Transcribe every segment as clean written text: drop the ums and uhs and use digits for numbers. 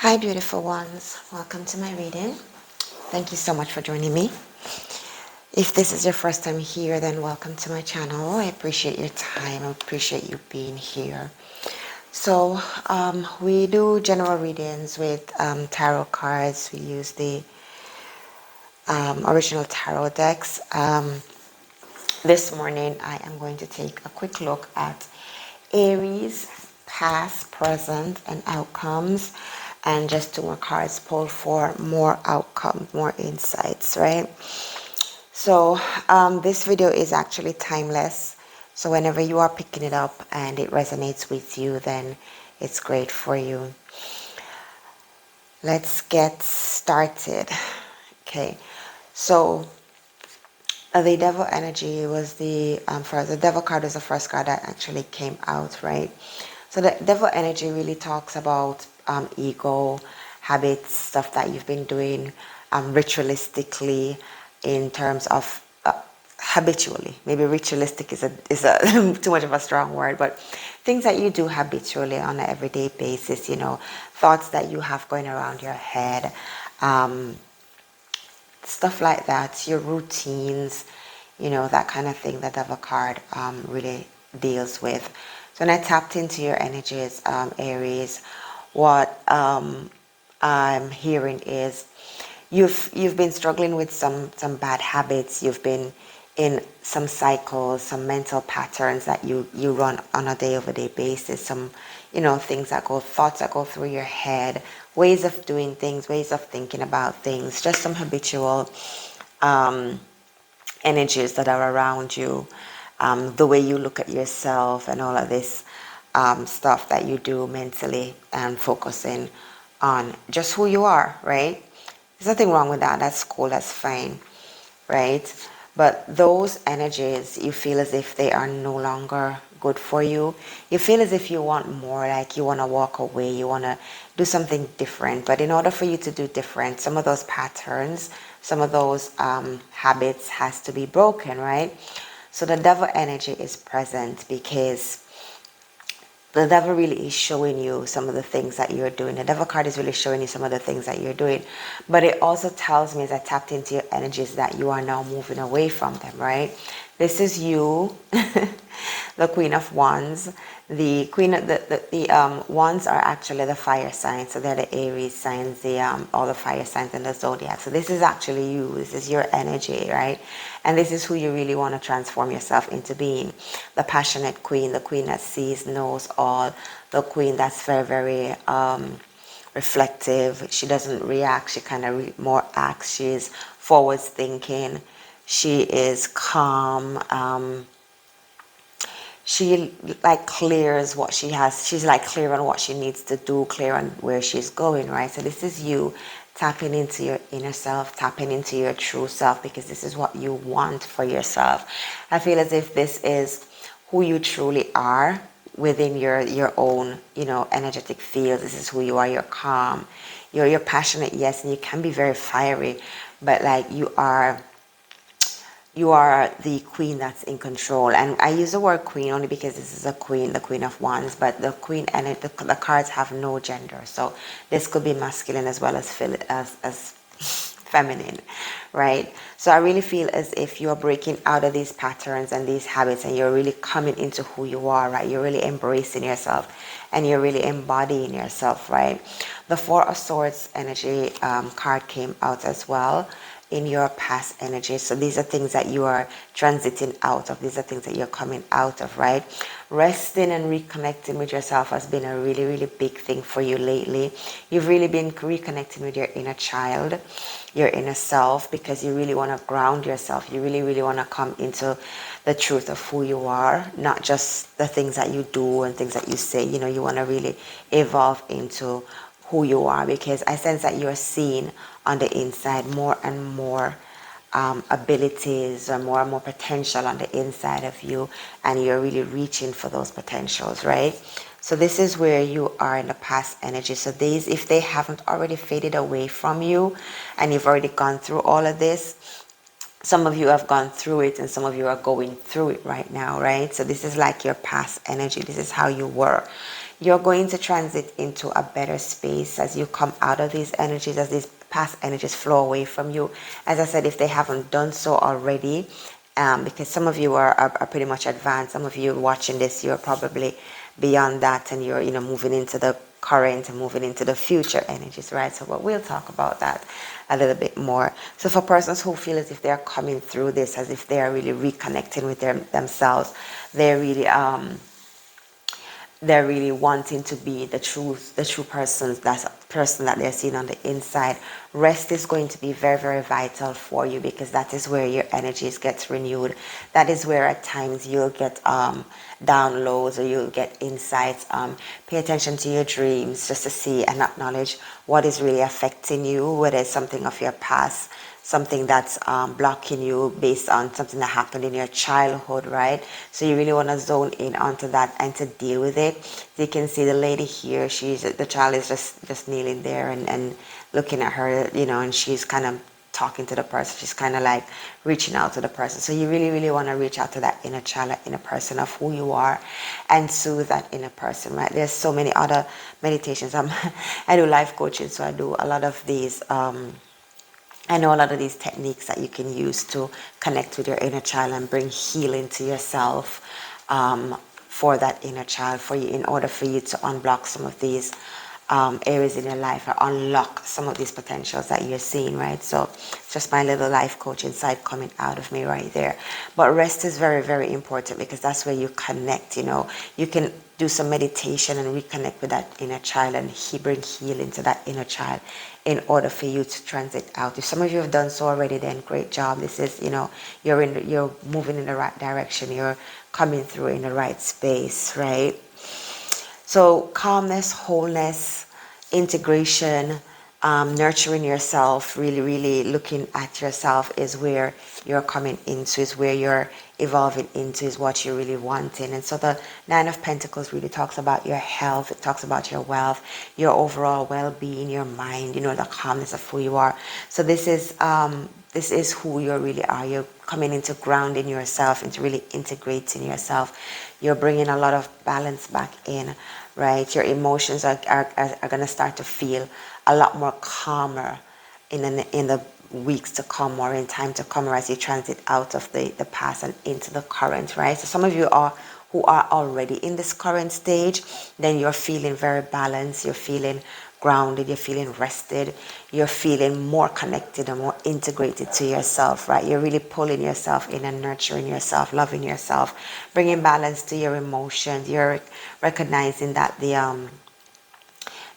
Hi, beautiful ones. Welcome to my reading. Thank you so much for joining me. If this is your first time here, then welcome to my channel. I appreciate your time. I appreciate you being here. So, we do general readings with tarot cards. We use the original tarot decks. This morning, I am going to take a quick look at Aries, past, present, and outcomes. And just two more cards pulled for more outcomes, more insights, right? So this video is actually timeless. So whenever you are picking it up and it resonates with you, then it's great for you. Let's get started. Okay, so the devil energy was the first. The devil card was the first card that actually came out, right? So the devil energy really talks about ego, habits, stuff that you've been doing ritualistically, in terms of habitually. Maybe ritualistic is a too much of a strong word, but things that you do habitually on an everyday basis. You know, thoughts that you have going around your head. Stuff like that, your routines, you know, that kind of thing. The devil card really deals with. So when I tapped into your energies, Aries, what I'm hearing is you've been struggling with some bad habits. You've been in some cycles, some mental patterns that you run on a day-over-day basis. Some, you know, thoughts that go through your head, ways of doing things, ways of thinking about things, just some habitual energies that are around you, the way you look at yourself and all of this stuff that you do mentally, and focusing on just who you are, right? There's nothing wrong with that. That's cool. That's fine, right? But those energies, you feel as if they are no longer good for you. You feel as if you want more, like you want to walk away, you want to do something different. But in order for you to do different, some of those patterns, some of those habits has to be broken, right? So the devil energy is present because the devil really is showing you some of the things that you're doing. The devil card is really showing you some of the things that you're doing. But it also tells me, as I tapped into your energies, that you are now moving away from them, right? This is you, the Queen of Wands. The Queen of the Wands are actually the fire signs. So they're the Aries signs, all the fire signs in the zodiac. So this is actually you. This is your energy, right? And this is who you really want to transform yourself into being. The passionate queen, the queen that sees, knows all, the queen that's very, very reflective. She doesn't react. She kind of more acts. She's forward thinking. She is calm. She like clears what she has. She's like clear on what she needs to do, clear on where she's going, right? So this is you tapping into your inner self, tapping into your true self, because this is what you want for yourself. I feel as if this is who you truly are within your own, you know, energetic field. This is who you are. You're calm. You're passionate, yes, and you can be very fiery, but like you are the queen that's in control. And I use the word queen only because this is a queen, the Queen of Wands, but the queen and the cards have no gender. So this could be masculine as well as feminine, right? So I really feel as if you're breaking out of these patterns and these habits, and you're really coming into who you are, right? You're really embracing yourself and you're really embodying yourself, right? The Four of Swords energy card came out as well in your past energy. So these are things that you are transiting out of. These are things that you're coming out of, right? Resting and reconnecting with yourself has been a really, really big thing for you lately. You've really been reconnecting with your inner child, your inner self, because you really want to ground yourself. You really, really want to come into the truth of who you are, not just the things that you do and things that you say. You know, you want to really evolve into who you are, because I sense that you're seeing on the inside more and more abilities, or more and more potential on the inside of you, and you're really reaching for those potentials, right? So this is where you are in the past energy. So these, if they haven't already faded away from you and you've already gone through all of this, some of you have gone through it and some of you are going through it right now, right? So this is like your past energy. This is how you were. You're going to transit into a better space as you come out of these energies, as these past energies flow away from you. As I said, if they haven't done so already, because some of you are pretty much advanced. Some of you watching this, you're probably beyond that, and you're moving into the current and moving into the future energies, right? So but we'll talk about that a little bit more. So for persons who feel as if they're coming through this, as if they are really reconnecting with themselves, they're really wanting to be the true person, that they're seeing on the inside. Rest is going to be very, very vital for you, because that is where your energies gets renewed. That is where at times you'll get downloads, or you'll get insights. Pay attention to your dreams just to see and acknowledge what is really affecting you, whether it's something of your past, something that's blocking you based on something that happened in your childhood, right? So you really want to zone in onto that and to deal with it. You can see the lady here, the child is just kneeling there and looking at her, and she's kind of talking to the person. She's kind of like reaching out to the person. So you really, really want to reach out to that inner child, that inner person of who you are, and soothe that inner person, right? There's so many other meditations. I do life coaching, so I do a lot of these I know a lot of these techniques that you can use to connect with your inner child and bring healing to yourself, for that inner child, for you, in order for you to unblock some of these areas in your life, or unlock some of these potentials that you're seeing, right? So it's just my little life coaching side coming out of me right there. But rest is very, very important, because that's where you connect. You can do some meditation and reconnect with that inner child, and bring healing to that inner child in order for you to transit out. If some of you have done so already, then great job. This is, you're moving in the right direction. You're coming through in the right space, right? So calmness, wholeness, integration, nurturing yourself, really, really looking at yourself is where you're coming into, is where you're evolving into, is what you're really wanting. And so the Nine of Pentacles really talks about your health. It talks about your wealth, your overall well-being, your mind, the calmness of who you are. So this is who you really are. You're coming into grounding yourself, into really integrating yourself. You're bringing a lot of balance back in, right? Your emotions are going to start to feel a lot more calmer in the weeks to come, or in time to come, or as you transit out of the past and into the current, right? So some of you who are already in this current stage, then you're feeling very balanced, you're feeling grounded, you're feeling rested, you're feeling more connected and more integrated to yourself, right? You're really pulling yourself in and nurturing yourself, loving yourself, bringing balance to your emotions. You're recognizing that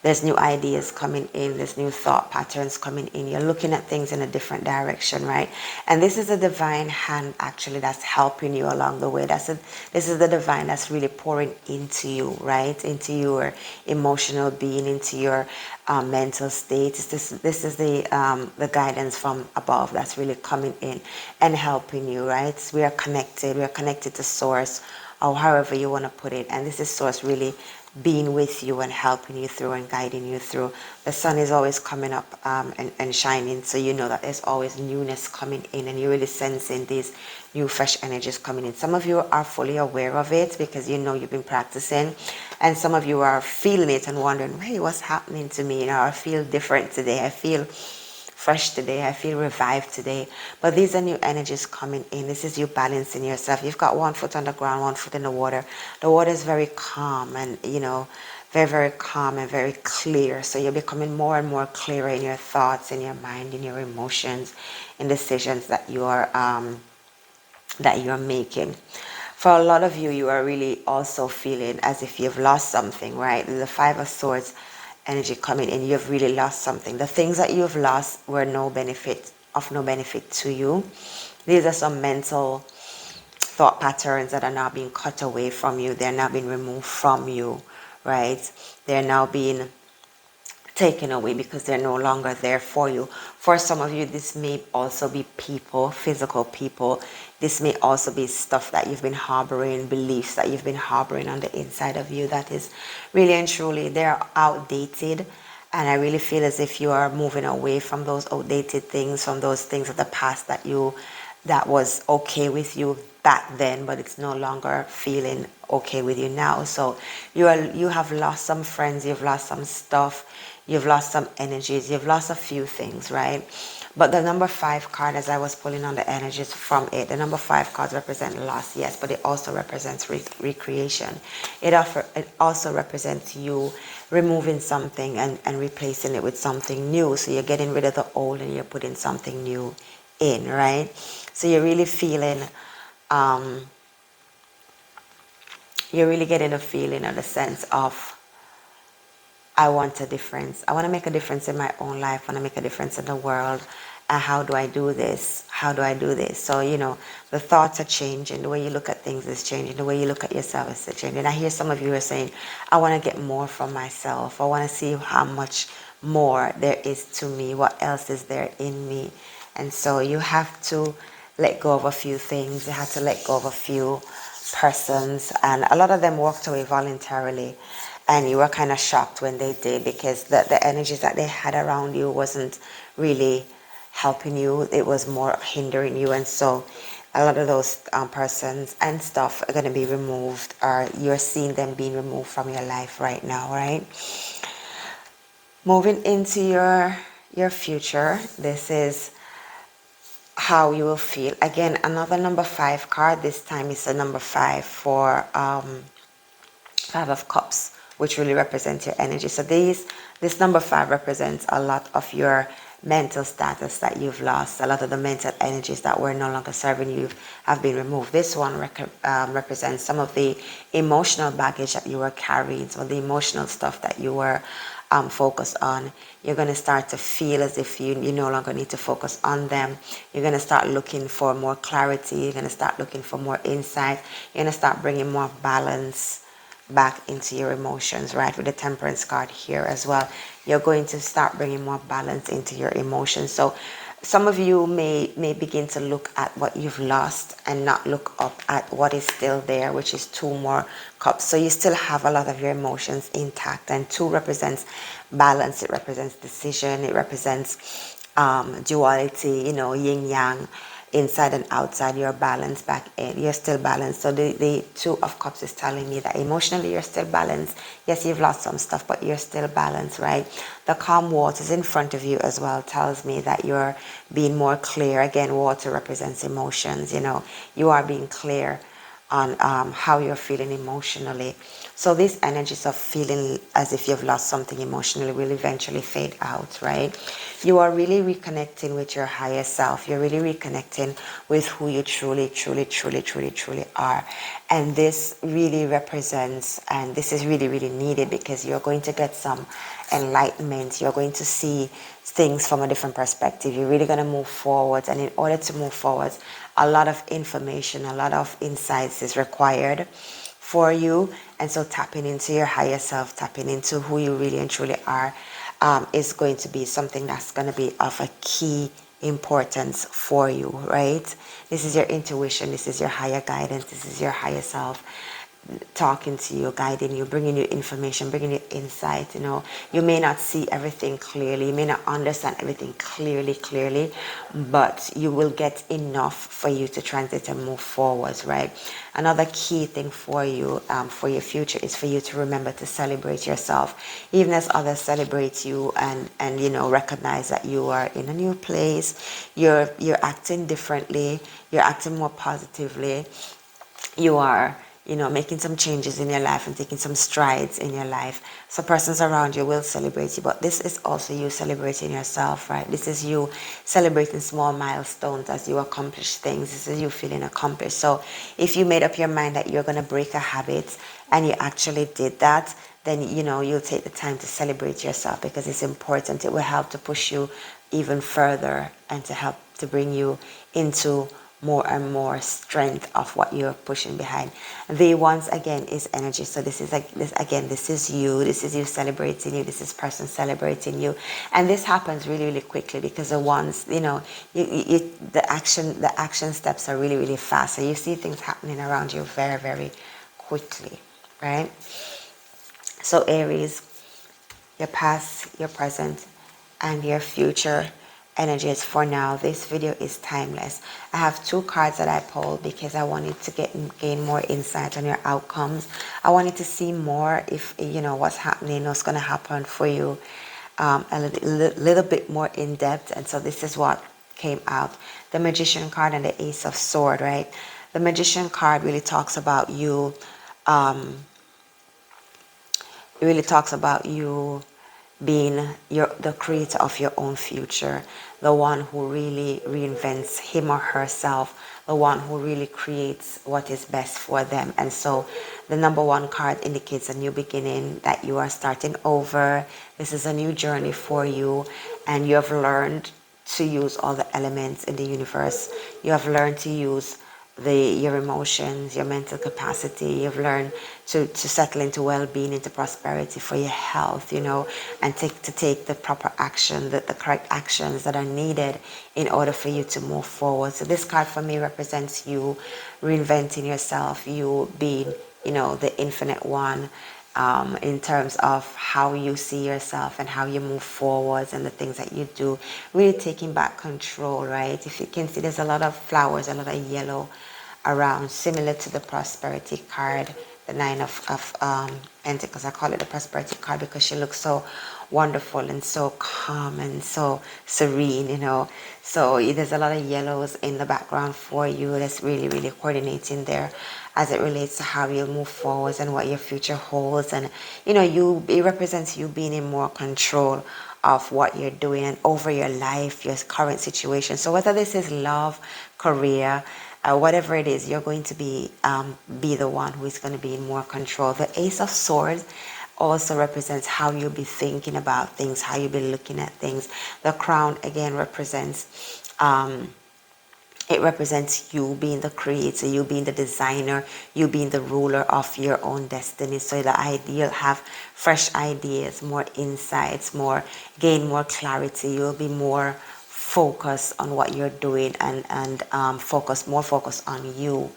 there's new ideas coming in, there's new thought patterns coming in. You're looking at things in a different direction, right? And this is a divine hand actually that's helping you along the way. This is the divine that's really pouring into you, right? Into your emotional being, into your mental state. This is the guidance from above that's really coming in and helping you, right? We are connected to source, or however you want to put it. And this is source really being with you and helping you through and guiding you through. The sun is always coming up and shining, so you know that there's always newness coming in, and you're really sensing these new fresh energies coming in. Some of you are fully aware of it because you've been practicing, and some of you are feeling it and wondering, hey, what's happening to me? I feel different today. I feel fresh today. I feel revived today. But these are new energies coming in. This is you balancing yourself. You've got one foot on the ground, one foot in the water. The water is very calm and, very, very calm and very clear. So you're becoming more and more clearer in your thoughts, in your mind, in your emotions, in decisions that you're making. For a lot of you, you are really also feeling as if you've lost something, right? The Five of Swords energy coming in, you've really lost something. The things that you've lost were of no benefit to you. These are some mental thought patterns that are now being cut away from you. They're now being removed from you, right? They're now being taken away because they're no longer there for you. For some of you, this may also be people, physical people. This may also be stuff that you've been harboring, beliefs that you've been harboring on the inside of you that is really and truly, they're outdated. And I really feel as if you are moving away from those outdated things, from those things of the past that was okay with you back then, but it's no longer feeling okay with you now. So you have lost some friends, you've lost some stuff, you've lost some energies, you've lost a few things, right? But the number 5 card, as I was pulling on the energies from it, the number 5 cards represent loss, yes, but it also represents recreation. It also represents you removing something and replacing it with something new. So you're getting rid of the old and you're putting something new in, right? So you're really feeling, you're really getting a feeling or the sense of, I want a difference. I want to make a difference in my own life. I want to make a difference in the world. And how do I do this? How do I do this? So, the thoughts are changing. The way you look at things is changing. The way you look at yourself is changing. I hear some of you are saying, I want to get more from myself. I want to see how much more there is to me. What else is there in me? And so you have to let go of a few things. You have to let go of a few persons. And a lot of them walked away voluntarily. And you were kind of shocked when they did, because the energies that they had around you wasn't really helping you. It was more hindering you. And so a lot of those persons and stuff are going to be removed, or you're seeing them being removed from your life right now, right? Moving into your future, this is how you will feel. Again, another number 5 card. This time it's the number 5 for 5 of Cups, which really represents your energy. So this number 5 represents a lot of your mental status that you've lost. A lot of the mental energies that were no longer serving you have been removed. This one represents some of the emotional baggage that you were carrying, some of the emotional stuff that you were focused on. You're going to start to feel as if you no longer need to focus on them. You're going to start looking for more clarity. You're going to start looking for more insight. You're going to start bringing more balance back into your emotions, right? With the Temperance card here as well, you're going to start bringing more balance into your emotions. So some of you may begin to look at what you've lost and not look up at what is still there, which is 2 more cups. So you still have a lot of your emotions intact, and 2 represents balance. It represents decision. It represents duality, yin yang, inside and outside. You're balanced back in. You're still balanced. So the 2 of Cups is telling me that emotionally you're still balanced. Yes, you've lost some stuff, but you're still balanced, right? The calm waters in front of you as well tells me that you're being more clear. Again, water represents emotions. You are being clear on how you're feeling emotionally. So these energies of feeling as if you've lost something emotionally will eventually fade out, right? You are really reconnecting with your higher self. You're really reconnecting with who you truly, truly, truly, truly, truly are. And this really represents, and this is really, really needed, because you're going to get some enlightenment. You're going to see things from a different perspective. You're really going to move forward. And in order to move forward, a lot of information, a lot of insights is required for you. And so tapping into your higher self, tapping into who you really and truly are, is going to be something that's going to be of a key importance for you, right? This is your intuition. This is your higher guidance. This is your higher self talking to you, guiding you, bringing you information, bringing you insight. You may not see everything clearly, you may not understand everything clearly, but you will get enough for you to transit and move forward, right? Another key thing for you, for your future, is for you to remember to celebrate yourself, even as others celebrate you, and recognize that you are in a new place. You're acting differently. You're acting more positively. You are making some changes in your life and taking some strides in your life. So persons around you will celebrate you, but this is also you celebrating yourself, right? This is you celebrating small milestones as you accomplish things. This is you feeling accomplished. So if you made up your mind that you're going to break a habit and you actually did that, then you'll take the time to celebrate yourself, because it's important. It will help to push you even further and to help to bring you into more and more strength of what you're pushing behind. The once again is energy. So this is this is you celebrating you. This is person celebrating you, and this happens really, really quickly, because the ones the action steps are really, really fast. So you see things happening around you very, very quickly, right? So Aries, your past, your present, and your future energies for now. This video is timeless. I have 2 cards that I pulled because I wanted to gain more insight on your outcomes. I wanted to see more if, you know, what's happening, what's going to happen for you a little bit more in depth. And so this is what came out. The Magician card and the Ace of Swords, right? The Magician card really talks about you. It really talks about you being the creator of your own future, the one who really reinvents him or herself, the one who really creates what is best for them. And so the number 1 card indicates a new beginning, that you are starting over. This is a new journey for you, and you have learned to use all the elements in the universe. You have learned to use your emotions, your mental capacity. You've learned to settle into well-being, into prosperity for your health, you know, and to take the proper action, the correct actions that are needed in order for you to move forward. So this card for me represents you reinventing yourself, you being, you know, the infinite one, in terms of how you see yourself and how you move forwards and the things that you do, really taking back control, right? If you can see, there's a lot of flowers, a lot of yellow around, similar to the prosperity card, the 9 of Pentacles. I call it the prosperity card because she looks so wonderful and so calm and so serene, you know. So there's a lot of yellows in the background for you that's really, really coordinating there as it relates to how you'll move forwards and what your future holds. And, you know, it represents you being in more control of what you're doing and over your life, your current situation. So whether this is love, career, whatever it is, you're going to be the one who is going to be in more control. The Ace of Swords also represents how you'll be thinking about things, how you'll be looking at things. The Crown again represents it represents you being the creator, you being the designer, you being the ruler of your own destiny. So the you'll have fresh ideas, more insights, gain more clarity. You'll be more focused on what you're doing and more focus on you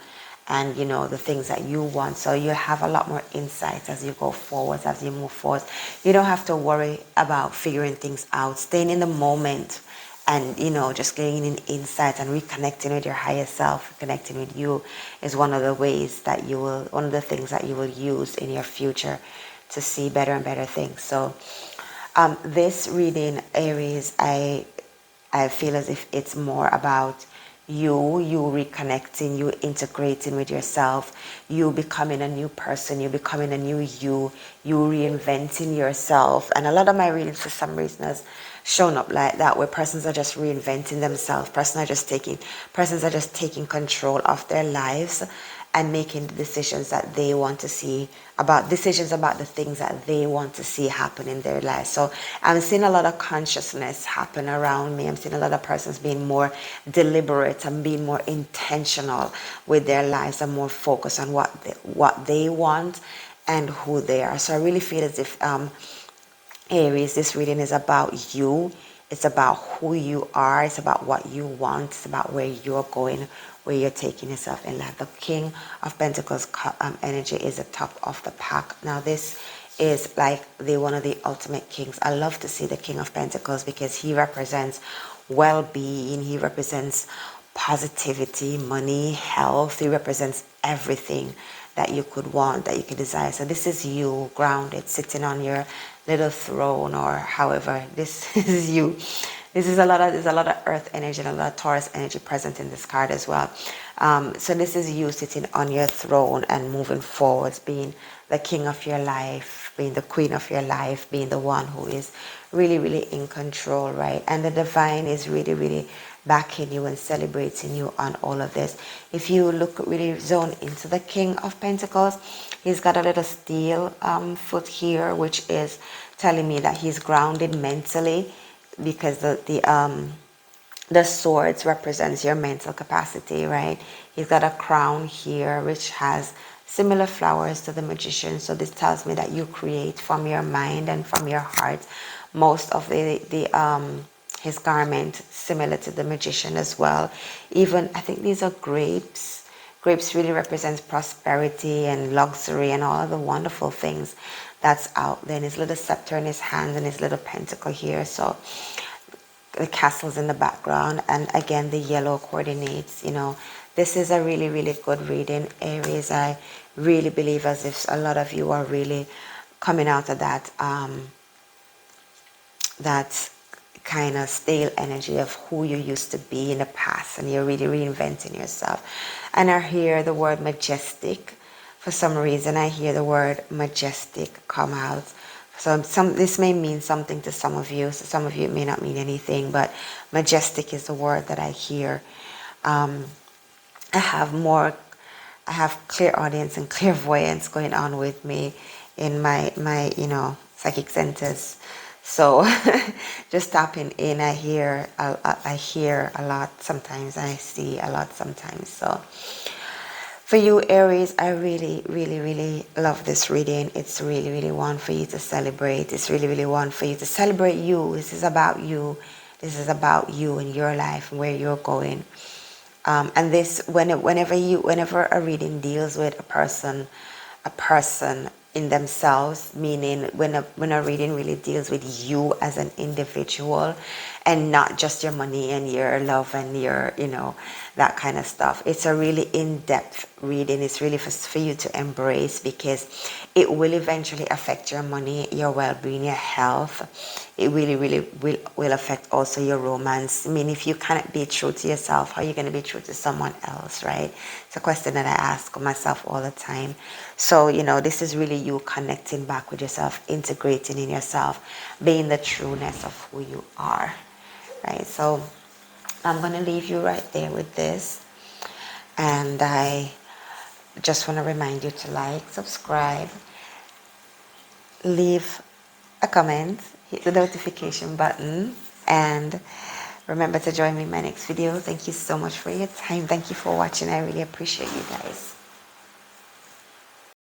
and, you know, the things that you want. So you have a lot more insights as you go forward, as you move forward. You don't have to worry about figuring things out, staying in the moment. And, you know, just gaining insight and reconnecting with your higher self, connecting with you is one of the things that you will use in your future to see better and better things. So this reading, Aries, I feel as if it's more about you reconnecting, you integrating with yourself, you becoming a new person, you becoming a new you reinventing yourself. And a lot of my readings for some reason has shown up like that, where persons are just reinventing themselves, persons are just taking control of their lives and making the decisions that they want to see, about the things that they want to see happen in their lives. So I'm seeing a lot of consciousness happen around me. I'm seeing a lot of persons being more deliberate and being more intentional with their lives and more focused on what they want and who they are. So I really feel as if Aries, this reading is about you. It's about who you are. It's about what you want. It's about where you're going, where you're taking yourself in life. The King of Pentacles energy is the top of the pack. Now this is like one of the ultimate kings. I love to see the King of Pentacles because he represents well-being. He represents positivity, money, health. He represents everything that you could want, that you could desire. So this is you grounded, sitting on your little throne, or however, this is you. There's a lot of earth energy and a lot of Taurus energy present in this card as well. So this is you sitting on your throne and moving forwards, being the king of your life, being the queen of your life, being the one who is really, really in control, right? And the divine is really, really backing you and celebrating you on all of this. If you really zone into the King of Pentacles, he's got a little steel foot here, which is telling me that he's grounded mentally, because the swords represents your mental capacity, right? He's got a crown here which has similar flowers to the Magician. So this tells me that you create from your mind and from your heart. Most of his garment similar to the Magician as well. Even I think these are grapes. Grapes really represents prosperity and luxury and all of the wonderful things that's out there. And his little scepter in his hand and his little pentacle here. So the castles in the background, and again the yellow coordinates. You know, this is a really, really good reading, Aries. I really believe as if a lot of you are really coming out of that that kind of stale energy of who you used to be in the past, and you're really reinventing yourself. And I hear the word majestic. For some reason I hear the word majestic come out. So this may mean something to some of you. So some of you it may not mean anything, but majestic is the word that I hear. I have clairaudience and clairvoyance going on with me in my psychic centers. So just tapping in, I hear a lot sometimes, I see a lot sometimes. So for you, Aries, I really, really, really love this reading. It's really, really one for you to celebrate. It's really, really one for you to celebrate you. This is about you. This is about you and your life and where you're going. And this, whenever a reading deals with a person in themselves, meaning when a reading really deals with you as an individual and not just your money and your love and your, that kind of stuff. It's a really in-depth reading. It's really for you to embrace, because it will eventually affect your money, your well-being, your health. It really, really will affect also your romance. I mean, if you cannot be true to yourself, how are you going to be true to someone else, right? It's a question that I ask myself all the time. So, this is really you connecting back with yourself, integrating in yourself, being the trueness of who you are, right? So I'm going to leave you right there with this. And I just want to remind you to like, subscribe, leave a comment, hit the notification button, and remember to join me in my next video. Thank you so much for your time. Thank you for watching. I really appreciate you guys.